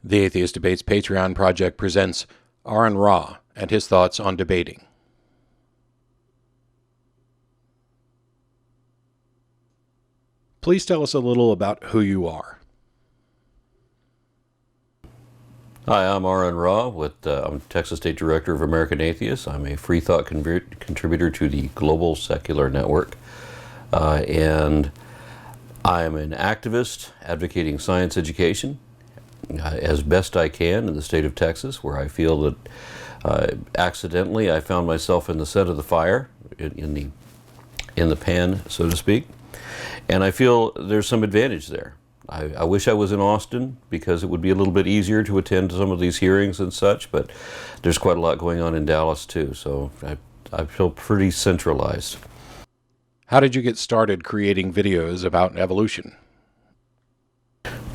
The Atheist Debates Patreon project presents AronRa and his thoughts on debating. Please tell us a little about who you are. Hi, I'm AronRa. I'm Texas State Director of American Atheists. I'm a free thought contributor to the Global Secular Network. And I'm an activist advocating science education as best I can in the state of Texas, where I feel that accidentally I found myself in the set of the fire, in the pan, so to speak. And I feel there's some advantage there. I wish I was in Austin because it would be a little bit easier to attend to some of these hearings and such, but there's quite a lot going on in Dallas too, so I feel pretty centralized. How did you get started creating videos about evolution?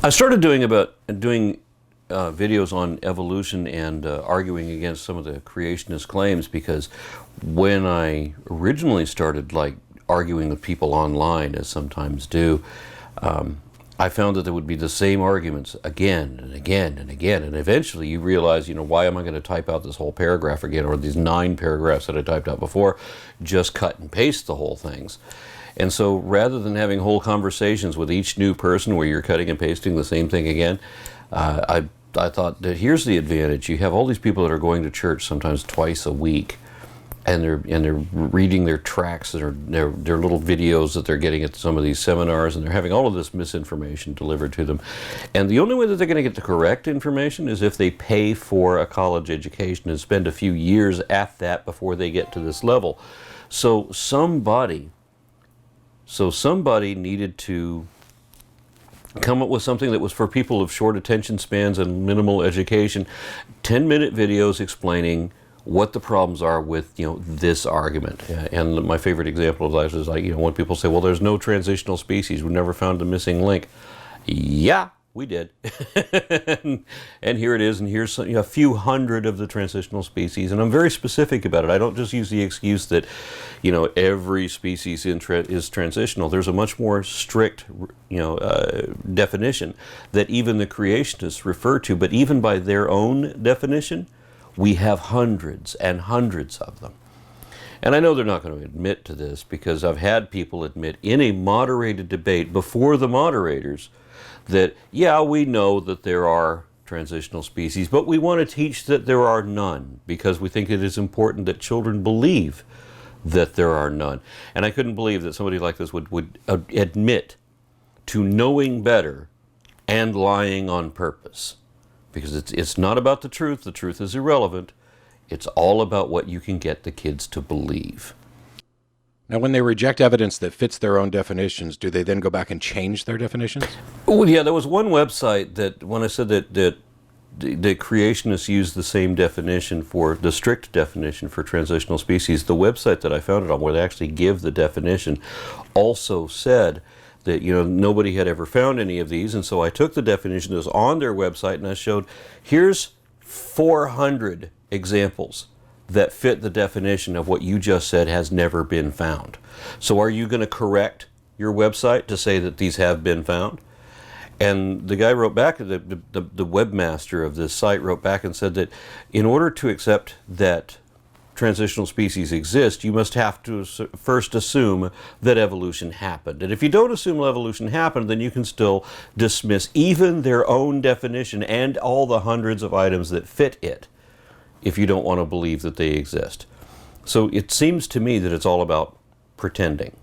I started doing videos on evolution and arguing against some of the creationist claims because when I originally started arguing with people online, as sometimes do, I found that there would be the same arguments again and again and again, and eventually you realize, why am I going to type out this whole paragraph again, or these 9 paragraphs that I typed out before? Just cut and paste the whole things. And so rather than having whole conversations with each new person where you're cutting and pasting the same thing again, I thought that here's the advantage. You have all these people that are going to church sometimes twice a week, and they're reading their tracts, their little videos that they're getting at some of these seminars, and they're having all of this misinformation delivered to them. And the only way that they're going to get the correct information is if they pay for a college education and spend a few years at that before they get to this level. So somebody needed to come up with something that was for people of short attention spans and minimal education. 10-minute videos explaining what the problems are with this argument. And my favorite example of that is when people say, well, there's no transitional species, we never found the missing link. Yeah, we did. and here it is, and here's a few hundred of the transitional species, and I'm very specific about it. I don't just use the excuse that every species is transitional. There's a much more strict definition that even the creationists refer to, but even by their own definition, we have hundreds and hundreds of them. And I know they're not going to admit to this because I've had people admit in a moderated debate before the moderators that, yeah, we know that there are transitional species, but we want to teach that there are none because we think it is important that children believe that there are none. And I couldn't believe that somebody like this would admit to knowing better and lying on purpose. Because it's not about the truth is irrelevant, it's all about what you can get the kids to believe. Now, when they reject evidence that fits their own definitions, do they then go back and change their definitions? Well, yeah, there was one website that, when I said that the creationists use the same definition for, the strict definition for transitional species, the website that I found it on, where they actually give the definition, also said that nobody had ever found any of these, and so I took the definition that was on their website and I showed, here's 400 examples that fit the definition of what you just said has never been found. So are you going to correct your website to say that these have been found? And the guy wrote back, the webmaster of this site wrote back and said that in order to accept that transitional species exist, you must have to first assume that evolution happened. And if you don't assume evolution happened, then you can still dismiss even their own definition and all the hundreds of items that fit it if you don't want to believe that they exist. So it seems to me that it's all about pretending.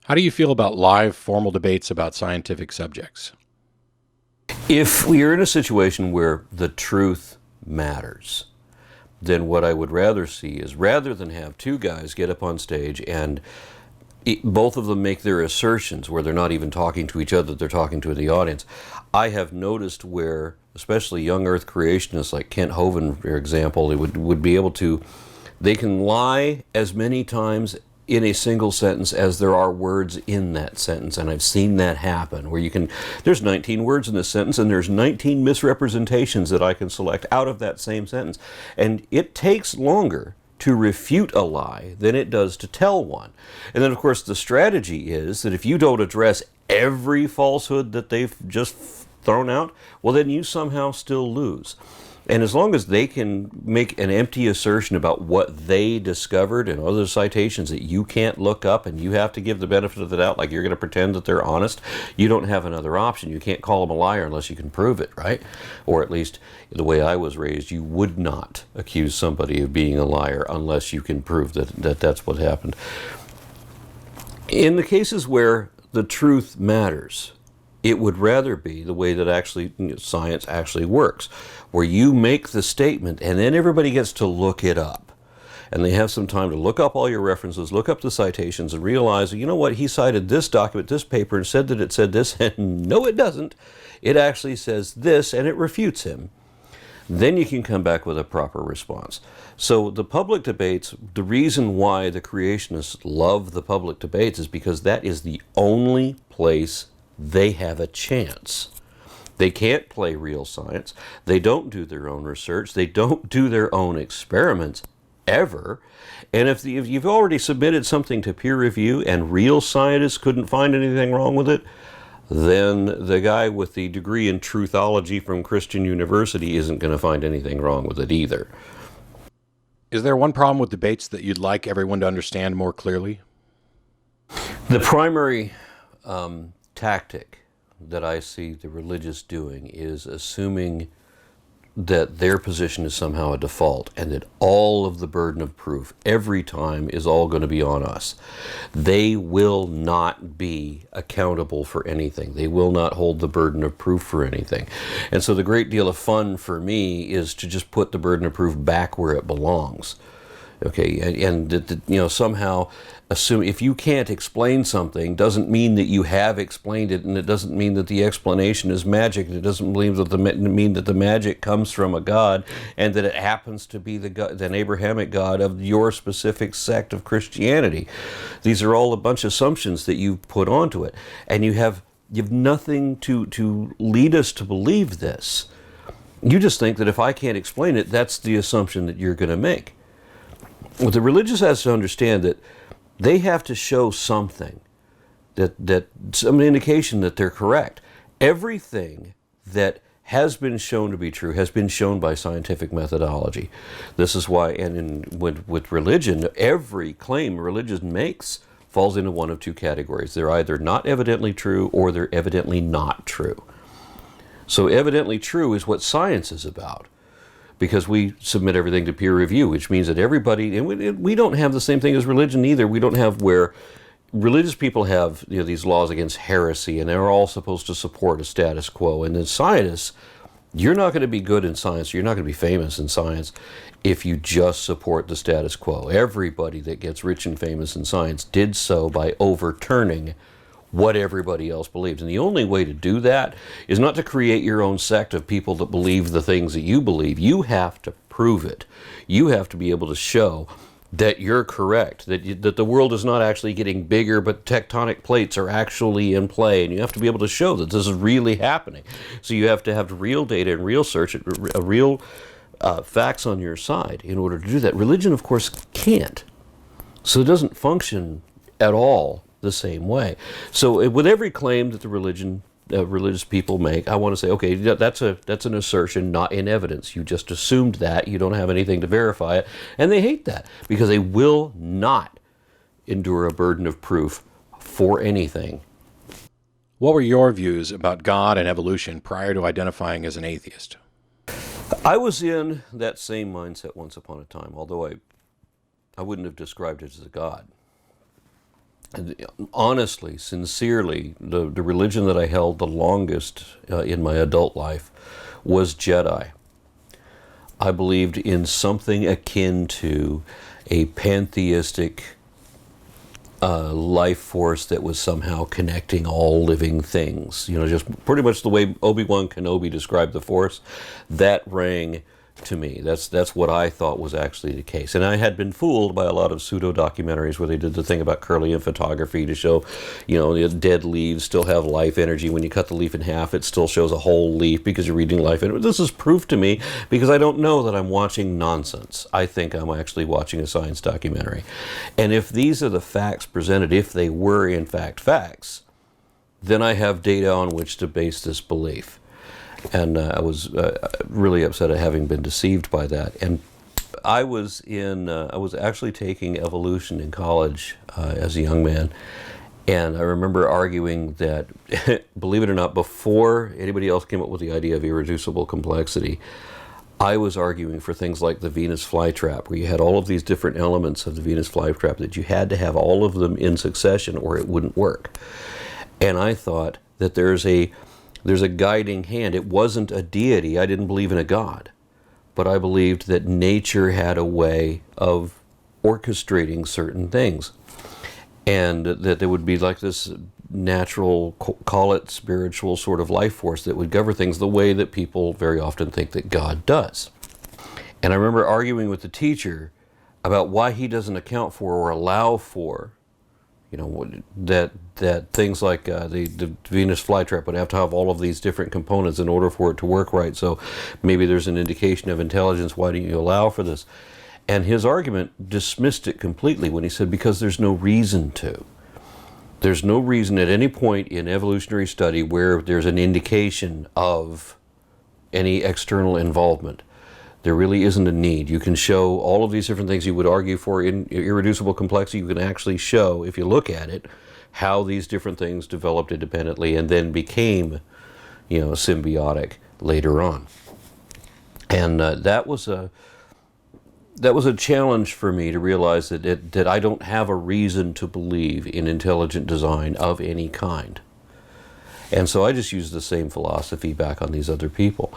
How do you feel about live formal debates about scientific subjects? If we are in a situation where the truth matters, then what I would rather see is, rather than have two guys get up on stage and both of them make their assertions where they're not even talking to each other, they're talking to the audience. I have noticed where, especially young earth creationists like Kent Hovind, for example, they would be able to, they can lie as many times in a single sentence as there are words in that sentence, and I've seen that happen where there's 19 words in this sentence and there's 19 misrepresentations that I can select out of that same sentence, and it takes longer to refute a lie than it does to tell one. And then of course the strategy is that if you don't address every falsehood that they've just thrown out, well, then you somehow still lose. And as long as they can make an empty assertion about what they discovered and other citations that you can't look up and you have to give the benefit of the doubt, like you're going to pretend that they're honest, you don't have another option. You can't call them a liar unless you can prove it, right? Or at least the way I was raised, you would not accuse somebody of being a liar unless you can prove that that's what happened. In the cases where the truth matters, it would rather be the way that actually science actually works, where you make the statement and then everybody gets to look it up. And they have some time to look up all your references, look up the citations, and realize, you know what, he cited this document, this paper, and said that it said this, and no, it doesn't. It actually says this, and it refutes him. Then you can come back with a proper response. So the public debates, the reason why the creationists love the public debates is because that is the only place they have a chance. They can't play real science. They don't do their own research. They don't do their own experiments, ever. And if you've already submitted something to peer review and real scientists couldn't find anything wrong with it, then the guy with the degree in truthology from Christian University isn't going to find anything wrong with it either. Is there one problem with debates that you'd like everyone to understand more clearly? The primary tactic that I see the religious doing is assuming that their position is somehow a default and that all of the burden of proof every time is all going to be on us. They will not be accountable for anything. They will not hold the burden of proof for anything. And so the great deal of fun for me is to just put the burden of proof back where it belongs. Okay, and somehow assume if you can't explain something doesn't mean that you have explained it, and it doesn't mean that the explanation is magic. It doesn't mean that the magic comes from a God, and that it happens to be the Abrahamic God of your specific sect of Christianity. These are all a bunch of assumptions that you put onto it, and you have nothing to lead us to believe this. You just think that if I can't explain it, that's the assumption that you're going to make. Well, the religious has to understand that they have to show something, that some indication that they're correct. Everything that has been shown to be true has been shown by scientific methodology. This is why, with religion, every claim religion makes falls into one of two categories. They're either not evidently true or they're evidently not true. So evidently true is what science is about, because we submit everything to peer review, which means that everybody, and we don't have the same thing as religion either. We don't have where religious people have these laws against heresy, and they're all supposed to support a status quo. And then scientists, you're not going to be good in science, you're not going to be famous in science if you just support the status quo. Everybody that gets rich and famous in science did so by overturning what everybody else believes. And the only way to do that is not to create your own sect of people that believe the things that you believe. You have to prove it. You have to be able to show that you're correct, that the world is not actually getting bigger, but tectonic plates are actually in play, and you have to be able to show that this is really happening. So you have to have real data and real search, real facts on your side in order to do that. Religion, of course, can't. So it doesn't function at all the same way. So with every claim that the religious people make, I want to say, okay, that's an assertion, not in evidence. You just assumed that. You don't have anything to verify it. And they hate that because they will not endure a burden of proof for anything. What were your views about God and evolution prior to identifying as an atheist? I was in that same mindset once upon a time, although I wouldn't have described it as a God. Honestly, sincerely, the religion that I held the longest in my adult life was Jedi. I believed in something akin to a pantheistic life force that was somehow connecting all living things. Just pretty much the way Obi-Wan Kenobi described the Force, that rang to me. That's what I thought was actually the case. And I had been fooled by a lot of pseudo-documentaries where they did the thing about Kirlian photography to show, the dead leaves still have life energy. When you cut the leaf in half, it still shows a whole leaf because you're reading life energy. This is proof to me because I don't know that I'm watching nonsense. I think I'm actually watching a science documentary. And if these are the facts presented, if they were in fact facts, then I have data on which to base this belief. And I was really upset at having been deceived by that. And I was actually taking evolution in college as a young man. And I remember arguing that, believe it or not, before anybody else came up with the idea of irreducible complexity, I was arguing for things like the Venus flytrap, where you had all of these different elements of the Venus flytrap that you had to have all of them in succession or it wouldn't work. And I thought that there's a guiding hand. It wasn't a deity. I didn't believe in a god. But I believed that nature had a way of orchestrating certain things. And that there would be like this natural, call it spiritual sort of life force that would govern things the way that people very often think that God does. And I remember arguing with the teacher about why he doesn't account for or allow for, that things like the Venus flytrap would have to have all of these different components in order for it to work right. So maybe there's an indication of intelligence. Why don't you allow for this? And his argument dismissed it completely when he said, because there's no reason to. There's no reason at any point in evolutionary study where there's an indication of any external involvement. There really isn't a need. You can show all of these different things you would argue for in irreducible complexity. You can actually show, if you look at it, how these different things developed independently and then became, symbiotic later on. And that was a challenge for me to realize that I don't have a reason to believe in intelligent design of any kind. And so I just used the same philosophy back on these other people.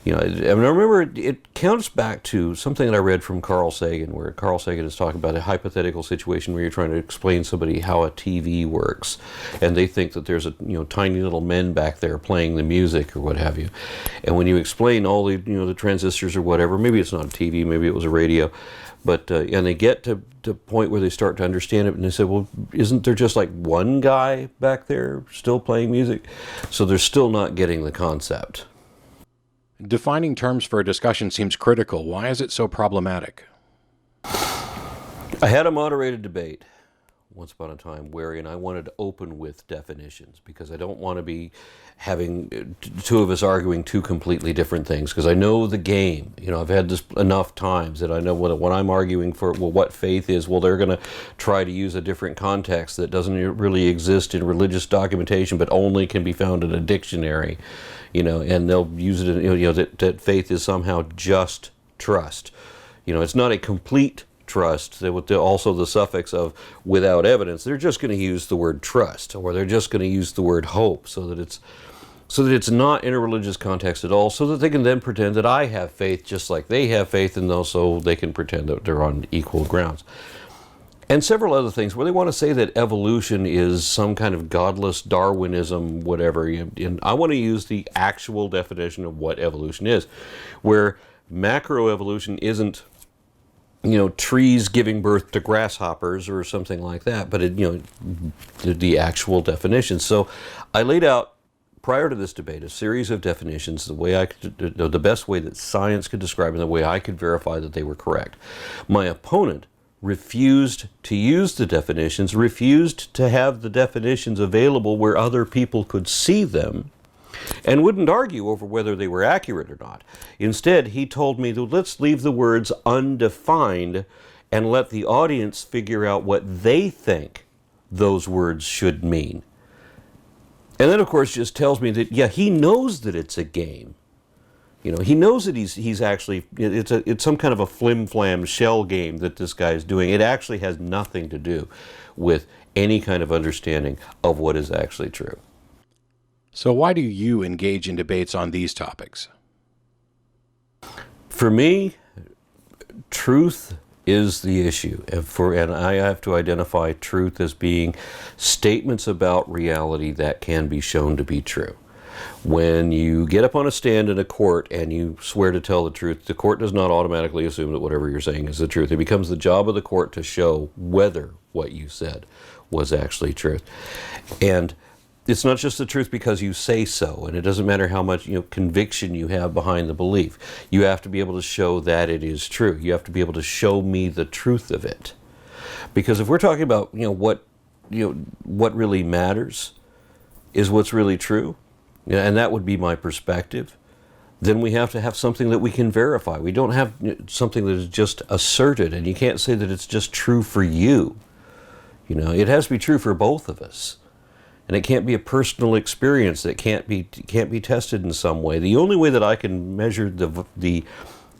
I remember it counts back to something that I read from Carl Sagan, where Carl Sagan is talking about a hypothetical situation where you're trying to explain to somebody how a TV works, and they think that there's tiny little men back there playing the music or what have you. And when you explain all the the transistors or whatever, maybe it's not a TV, maybe it was a radio, but and they get to the point where they start to understand it, and they say, well, isn't there just like one guy back there still playing music? So they're still not getting the concept. Defining terms for a discussion seems critical. Why is it so problematic? I had a moderated debate once upon a time wherein I wanted to open with definitions, because I don't want to be having two of us arguing two completely different things, because I know the game. I've had this enough times that I know when I'm arguing for what faith is, they're going to try to use a different context that doesn't really exist in religious documentation but only can be found in a dictionary, and they'll use it in, that faith is somehow just trust. It's not a complete trust, with also the suffix of without evidence. They're just going to use the word trust, or they're just going to use the word hope, so that it's not in a religious context at all, so that they can then pretend that I have faith just like they have faith, and so they can pretend that they're on equal grounds. And several other things where they want to say that evolution is some kind of godless Darwinism, whatever. And I want to use the actual definition of what evolution is, where macroevolution isn't trees giving birth to grasshoppers or something like that, but the actual definition. So I laid out, prior to this debate, a series of definitions, the best way that science could describe them, the way I could verify that they were correct. My opponent refused to use the definitions, refused to have the definitions available where other people could see them, and wouldn't argue over whether they were accurate or not. Instead, he told me, let's leave the words undefined and let the audience figure out what they think those words should mean. And then, of course, just tells me that, he knows that it's a game. He knows that he's actually, it's some kind of a flim-flam shell game that this guy is doing. It actually has nothing to do with any kind of understanding of what is actually true. So why do you engage in debates on these topics? For me, truth is the issue. And I have to identify truth as being statements about reality that can be shown to be true. When you get up on a stand in a court and you swear to tell the truth, the court does not automatically assume that whatever you're saying is the truth. It becomes the job of the court to show whether what you said was actually truth. And it's not just the truth because you say so, and it doesn't matter how much conviction you have behind the belief. You have to be able to show that it is true. You have to be able to show me the truth of it. Because if we're talking about what really matters is what's really true, and that would be my perspective. then we have to have something that we can verify. We don't have something that is just asserted, and you can't say that it's just true for you. You know, it has to be true for both of us. And it can't be a personal experience that can't be tested in some way. The only way that I can measure the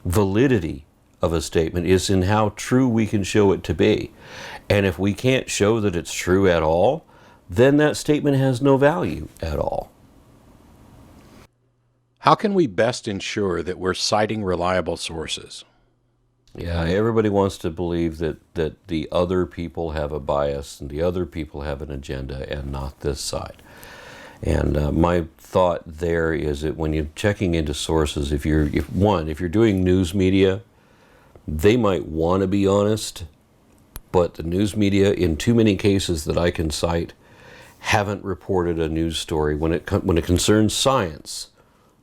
validity of a statement is in how true we can show it to be. And if we can't show that it's true at all, then that statement has no value at all. How can we best ensure that we're citing reliable sources? Yeah, everybody wants to believe that the other people have a bias and the other people have an agenda and not this side. And my thought there is that when you're checking into sources, if you're doing news media, they might want to be honest, but the news media, in too many cases that I can cite, haven't reported a news story when it concerns science.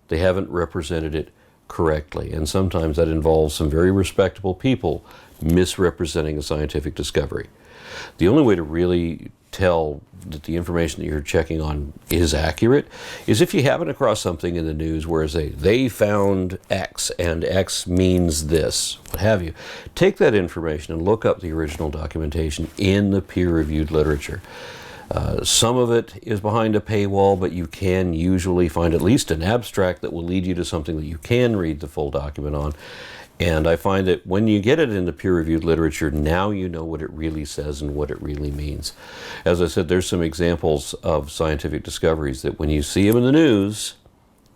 They haven't represented it correctly, and sometimes that involves some very respectable people misrepresenting a scientific discovery. The only way to really tell that the information that you're checking on is accurate is if you happen across something in the news where they found X and X means this, what have you. Take that information and look up the original documentation in the peer-reviewed literature. Some of it is behind a paywall, but you can usually find at least an abstract that will lead you to something that you can read the full document on. And I find that when you get it in the peer-reviewed literature, now you know what it really says and what it really means. As I said, there's some examples of scientific discoveries that when you see them in the news,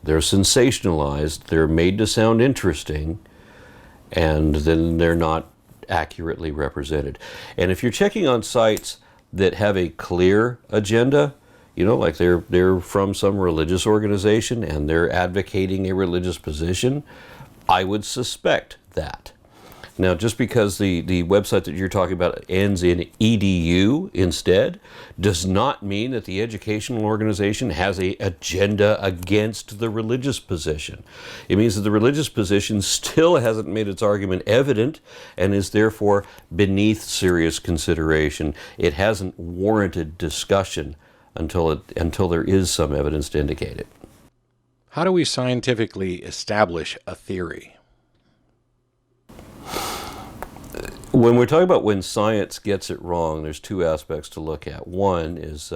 they're sensationalized, they're made to sound interesting, and then they're not accurately represented. And if you're checking on sites that have a clear agenda, you know, like they're from some religious organization and they're advocating a religious position, I would suspect that. Now, just because the website that you're talking about ends in edu instead, does not mean that the educational organization has an agenda against the religious position. It means that the religious position still hasn't made its argument evident and is therefore beneath serious consideration. It hasn't warranted discussion until there is some evidence to indicate it. How do we scientifically establish a theory? When we're talking about when science gets it wrong, there's two aspects to look at. One is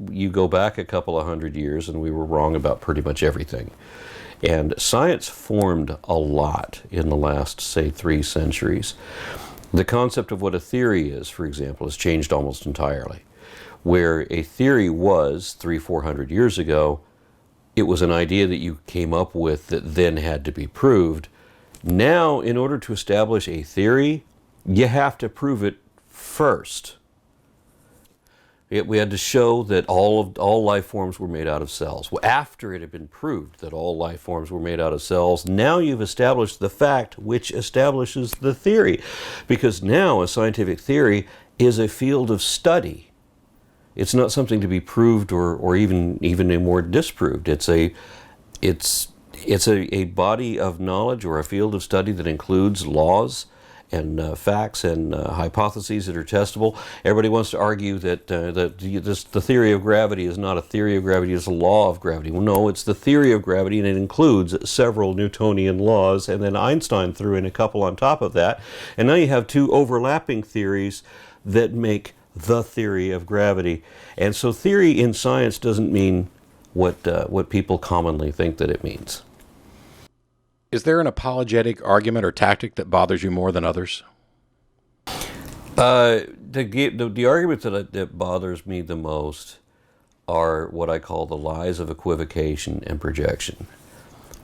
you go back a couple of hundred years and we were wrong about pretty much everything. And science formed a lot in the last, say, 3 centuries. The concept of what a theory is, for example, has changed almost entirely. Where a theory was 300-400 years ago, it was an idea that you came up with that then had to be proved. Now, in order to establish a theory, you have to prove it first. We had to show that all life forms were made out of cells. Well, after it had been proved that all life forms were made out of cells, now you've established the fact which establishes the theory. Because now a scientific theory is a field of study. It's not something to be proved or even more disproved. It's a body of knowledge or a field of study that includes laws and facts and hypotheses that are testable. Everybody wants to argue that the theory of gravity is not a theory of gravity, it's a law of gravity. Well, no, it's the theory of gravity, and it includes several Newtonian laws, and then Einstein threw in a couple on top of that. And now you have 2 overlapping theories that make the theory of gravity. And so theory in science doesn't mean what people commonly think that it means. Is there an apologetic argument or tactic that bothers you more than others? The argument that bothers me the most are what I call the lies of equivocation and projection,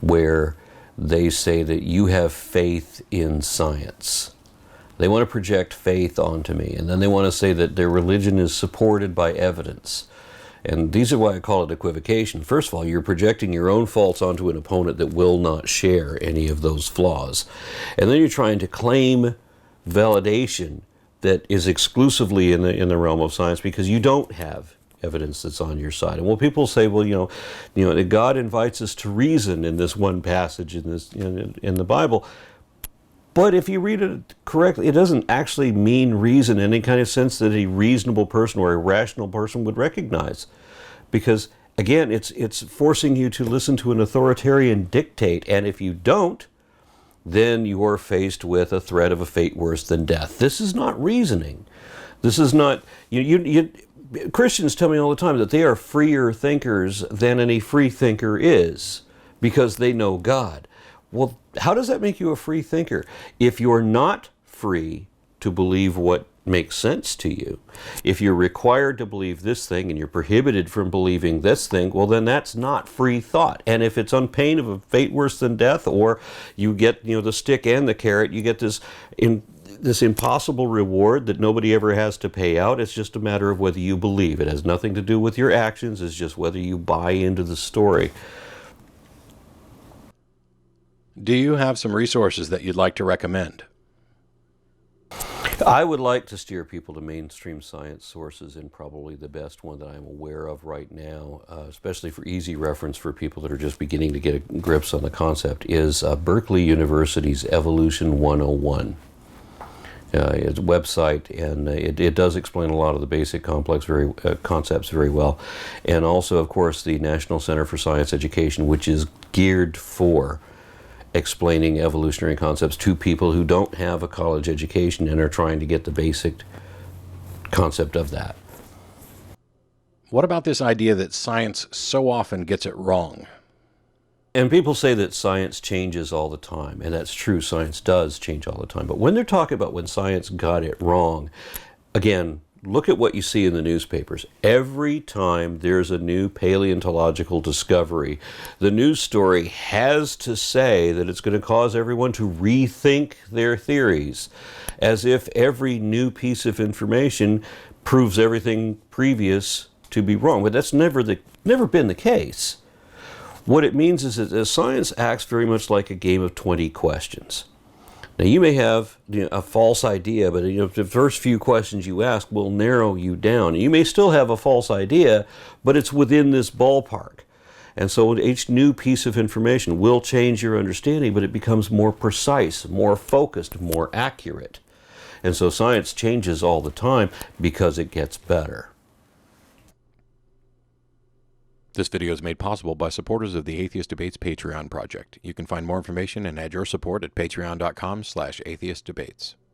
where they say that you have faith in science. They want to project faith onto me, and then they want to say that their religion is supported by evidence. And these are why I call it equivocation. First of all, you're projecting your own faults onto an opponent that will not share any of those flaws. And then you're trying to claim validation that is exclusively in the realm of science because you don't have evidence that's on your side. And when people say, well, you know, that God invites us to reason in this one passage in the Bible, but if you read it correctly, it doesn't actually mean reason in any kind of sense that a reasonable person or a rational person would recognize. Because Again, it's forcing you to listen to an authoritarian dictate, and if you don't, then you are faced with a threat of a fate worse than death. This is not reasoning. This is not, Christians tell me all the time that they are freer thinkers than any free thinker is because they know God. Well, how does that make you a free thinker? If you're not free to believe what makes sense to you, if you're required to believe this thing and you're prohibited from believing this thing, well, then that's not free thought. And if it's on pain of a fate worse than death, or you get the stick and the carrot, you get this impossible reward that nobody ever has to pay out. It's just a matter of whether you believe. It has nothing to do with your actions. It's just whether you buy into the story. Do you have some resources that you'd like to recommend? I would like to steer people to mainstream science sources, and probably the best one that I'm aware of right now, especially for easy reference for people that are just beginning to get grips on the concept, is Berkeley University's Evolution 101. It's a website, and it does explain a lot of the basic complex concepts very well. And also, of course, the National Center for Science Education, which is geared for explaining evolutionary concepts to people who don't have a college education and are trying to get the basic concept of that. What about this idea that science so often gets it wrong? And people say that science changes all the time, and that's true, science does change all the time. But when they're talking about when science got it wrong, again, look at what you see in the newspapers. Every time there's a new paleontological discovery, the news story has to say that it's going to cause everyone to rethink their theories, as if every new piece of information proves everything previous to be wrong. But that's never been the case. What it means is that science acts very much like a game of 20 questions. Now, you may have a false idea, but the first few questions you ask will narrow you down. You may still have a false idea, but it's within this ballpark. And so each new piece of information will change your understanding, but it becomes more precise, more focused, more accurate. And so science changes all the time because it gets better. This video is made possible by supporters of the Atheist Debates Patreon project. You can find more information and add your support at patreon.com/atheistdebates.